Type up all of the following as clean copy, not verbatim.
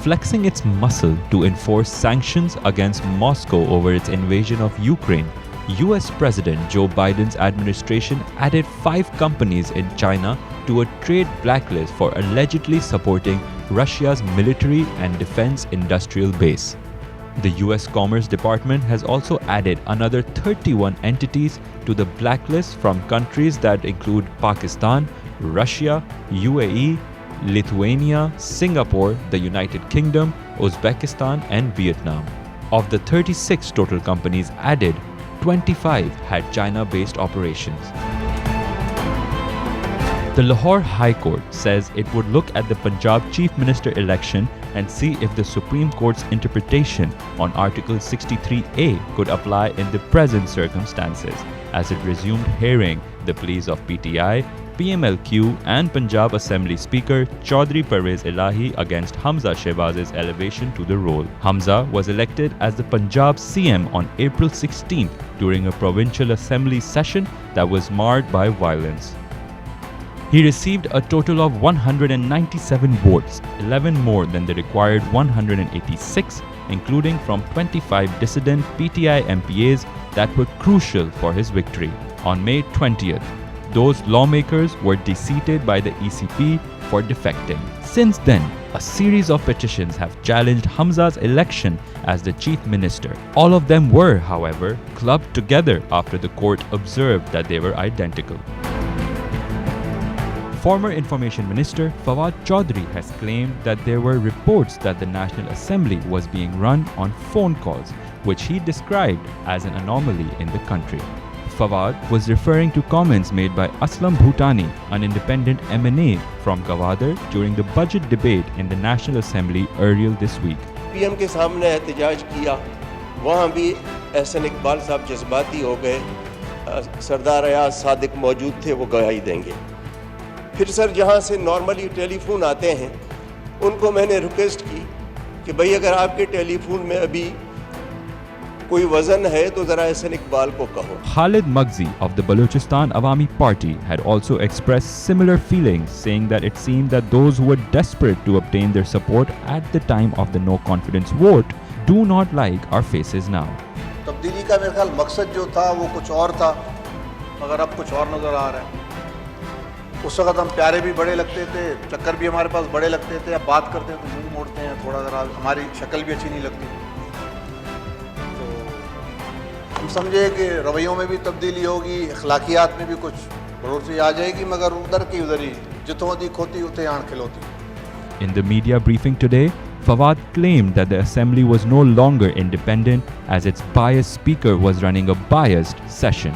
flexing its muscle to enforce sanctions against Moscow over its invasion of Ukraine. US President Joe Biden's administration added 5 companies in China to a trade blacklist for allegedly supporting Russia's military and defense industrial base. The US Commerce Department has also added another 31 entities to the blacklist from countries that include Pakistan, Russia, UAE, Lithuania, Singapore, the United Kingdom, Uzbekistan, and Vietnam. Of the 36 total companies added, 25 had China-based operations. The Lahore High Court says it would look at the Punjab Chief Minister election and see if the Supreme Court's interpretation on Article 63A could apply in the present circumstances, as it resumed hearing the pleas of PTI, PMLQ and Punjab Assembly Speaker Chaudhry Pervez Elahi against Hamza Shehbaz's elevation to the role. Hamza was elected as the Punjab CM on April 16th during a provincial assembly session that was marred by violence. He received a total of 197 votes, 11 more than the required 186, including from 25 dissident PTI MPAs that were crucial for his victory. On May 20th, those lawmakers were deseated by the ECP for defecting. Since then, a series of petitions have challenged Hamza's election as the chief minister. All of them were, however, clubbed together after the court observed that they were identical. Former Information Minister Fawad Chaudhry has claimed that there were reports that the National Assembly was being run on phone calls, which he described as an anomaly in the country. Fawad was referring to comments made by Aslam Bhutani, an independent MNA from Gwadar, during the budget debate in the National Assembly earlier this week. PM के सामने एहतजाज किया, वहाँ भी एहसन इकबाल साहब जज्बाती हो गए, सरदार अयाज सादिक मौजूद थे, वो गवाही देंगे. फिर सर जहाँ से नॉर्मली टेलीफोन आते हैं, उनको मैंने रिक्वेस्ट की कि भाई अगर आपके टेलीफोन में अभी कोई वजन है तो जरा एहसन इकबाल को कहो. Khalid Magzi of the Balochistan Awami Party had also expressed similar feelings, saying that it seemed that those who were desperate to obtain their support at the time of the no confidence vote do not like our faces now. तब्दीली का मेरे ख्याल मकसद जो था वो कुछ और था, मगर अब कुछ और नजर आ रहा है. उस वक्त हम प्यारे भी बड़े लगते थे, चक्कर भी हमारे पास बड़े लगते थे, अब बात करते हैं तो मुंह मोड़ते हैं, थोड़ा ज़रा हमारी शक्ल भी अच्छी नहीं लगती. तो हम समझे कि रवैयों में भी तब्दीली होगी, अखलाकियात में भी कुछ बढ़ोतरी आ जाएगी, मगर उधर की उधर ही जितों दी खोती उते आन खिलौती. In the media briefing today, Fawad claimed that the assembly was no longer independent as its biased speaker was running a biased session.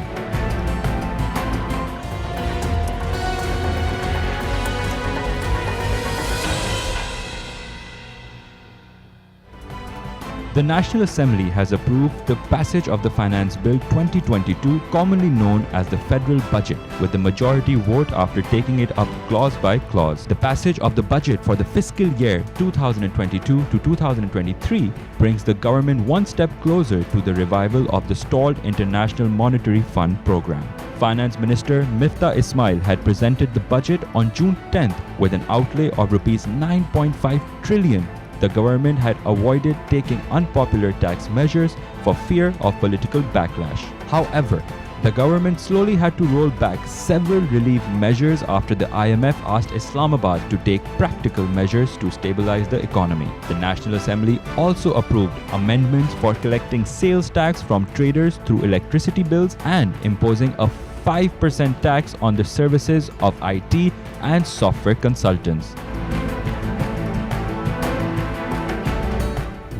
The National Assembly has approved the passage of the Finance Bill 2022, commonly known as the Federal Budget, with the majority vote after taking it up clause by clause. The passage of the budget for the fiscal year 2022 to 2023 brings the government one step closer to the revival of the stalled International Monetary Fund program. Finance Minister Miftah Ismail had presented the budget on June 10th with an outlay of Rs 9.5 trillion. The government had avoided taking unpopular tax measures for fear of political backlash. However, the government slowly had to roll back several relief measures after the IMF asked Islamabad to take practical measures to stabilize the economy. The National Assembly also approved amendments for collecting sales tax from traders through electricity bills and imposing a 5% tax on the services of IT and software consultants.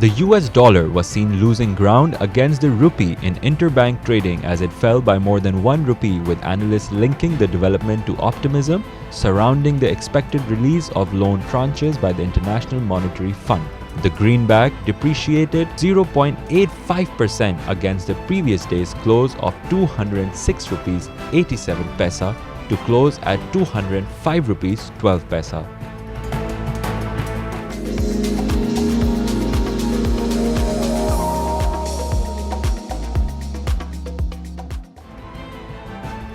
The US dollar was seen losing ground against the rupee in interbank trading as it fell by more than 1 rupee, with analysts linking the development to optimism surrounding the expected release of loan tranches by the International Monetary Fund. The greenback depreciated 0.85% against the previous day's close of 206 rupees 87 paisa to close at 205 rupees 12 paisa.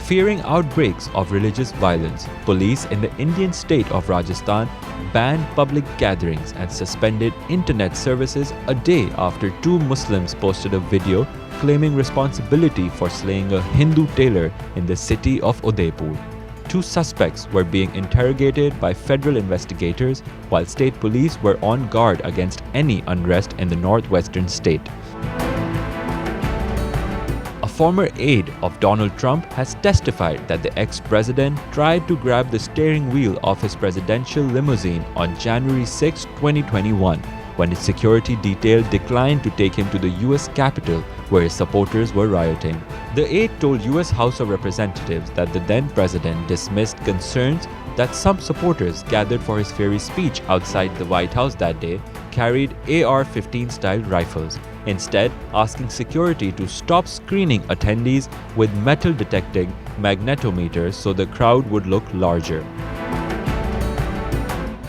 Fearing outbreaks of religious violence, police in the Indian state of Rajasthan banned public gatherings and suspended internet services a day after two Muslims posted a video claiming responsibility for slaying a Hindu tailor in the city of Udaipur. Two suspects were being interrogated by federal investigators while state police were on guard against any unrest in the northwestern state. A former aide of Donald Trump has testified that the ex-president tried to grab the steering wheel of his presidential limousine on January 6, 2021, when his security detail declined to take him to the US Capitol where his supporters were rioting. The aide told US House of Representatives that the then president dismissed concerns that some supporters gathered for his fiery speech outside the White House that day carried AR-15 style rifles, instead asking security to stop screening attendees with metal detecting magnetometers so the crowd would look larger.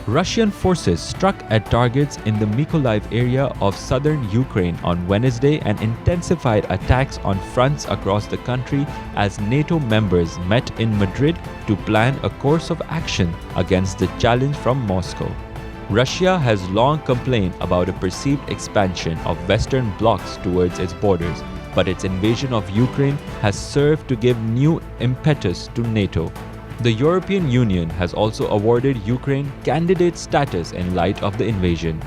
Russian forces struck at targets in the Mykolaiv area of southern Ukraine on Wednesday and intensified attacks on fronts across the country as NATO members met in Madrid to plan a course of action against the challenge from Moscow. Russia has long complained about a perceived expansion of Western blocs towards its borders, but its invasion of Ukraine has served to give new impetus to NATO. The European Union has also awarded Ukraine candidate status in light of the invasion.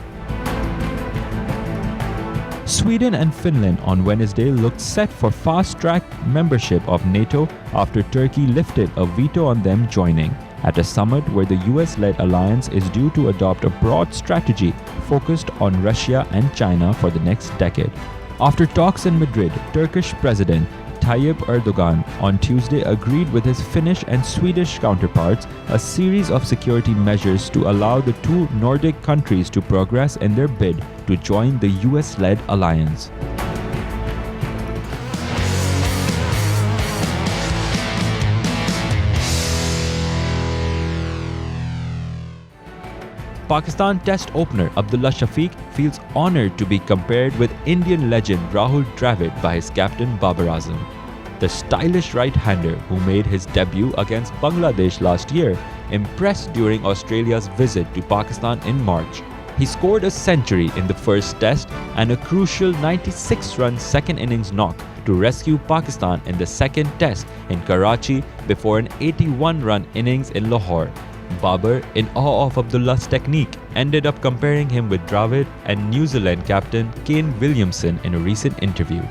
Sweden and Finland on Wednesday looked set for fast-track membership of NATO after Turkey lifted a veto on them joining, at a summit where the US-led alliance is due to adopt a broad strategy focused on Russia and China for the next decade. After talks in Madrid, Turkish President Tayyip Erdogan on Tuesday agreed with his Finnish and Swedish counterparts a series of security measures to allow the two Nordic countries to progress in their bid to join the US-led alliance. Pakistan Test opener Abdullah Shafiq feels honoured to be compared with Indian legend Rahul Dravid by his captain Babar Azam. The stylish right-hander who made his debut against Bangladesh last year impressed during Australia's visit to Pakistan in March. He scored a century in the first test and a crucial 96-run second innings knock to rescue Pakistan in the second test in Karachi before an 81-run innings in Lahore. Babar, in awe of Abdullah's technique, ended up comparing him with Dravid and New Zealand captain Kane Williamson in a recent interview.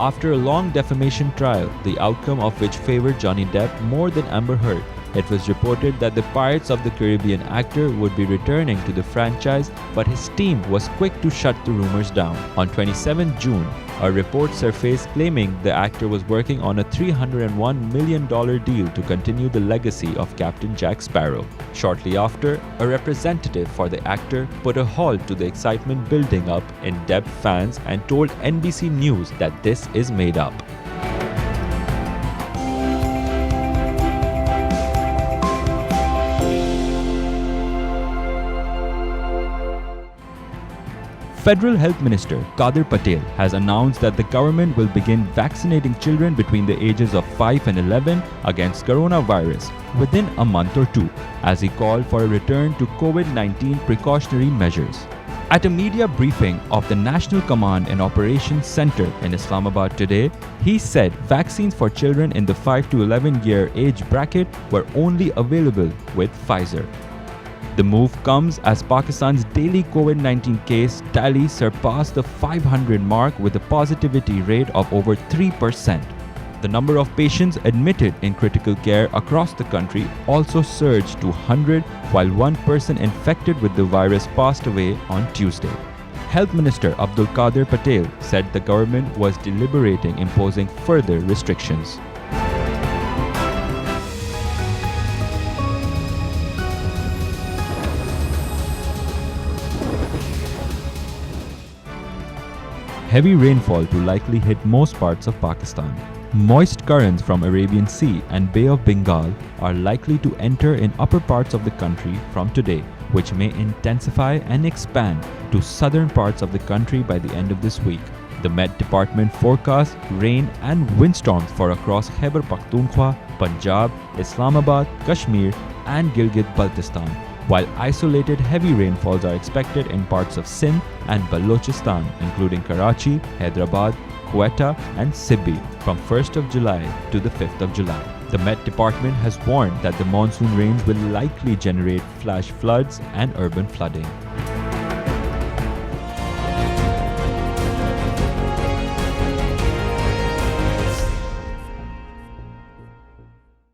After a long defamation trial, the outcome of which favored Johnny Depp more than Amber Heard, it was reported that the Pirates of the Caribbean actor would be returning to the franchise, but his team was quick to shut the rumors down. On 27 June, a report surfaced claiming the actor was working on a $301 million deal to continue the legacy of Captain Jack Sparrow. Shortly after, a representative for the actor put a halt to the excitement building up in Depp fans and told NBC News that this is made up. Federal Health Minister Qadir Patel has announced that the government will begin vaccinating children between the ages of 5 and 11 against coronavirus within a month or two, as he called for a return to COVID-19 precautionary measures. At a media briefing of the National Command and Operations Center in Islamabad today, he said vaccines for children in the 5 to 11 year age bracket were only available with Pfizer. The move comes as Pakistan's daily COVID-19 case tally surpassed the 500 mark with a positivity rate of over 3%. The number of patients admitted in critical care across the country also surged to 100, while one person infected with the virus passed away on Tuesday. Health Minister Abdul Qadir Patel said the government was deliberating imposing further restrictions. Heavy rainfall to likely hit most parts of Pakistan. Moist currents from Arabian Sea and Bay of Bengal are likely to enter in upper parts of the country from today, which may intensify and expand to southern parts of the country by the end of this week. The Met Department forecasts rain and windstorms for across Khyber Pakhtunkhwa, Punjab, Islamabad, Kashmir, and Gilgit-Baltistan, while isolated heavy rainfalls are expected in parts of Sindh and Balochistan, including Karachi, Hyderabad, Quetta, and Sibbi from 1st of July to the 5th of July. The Met Department has warned that the monsoon rains will likely generate flash floods and urban flooding.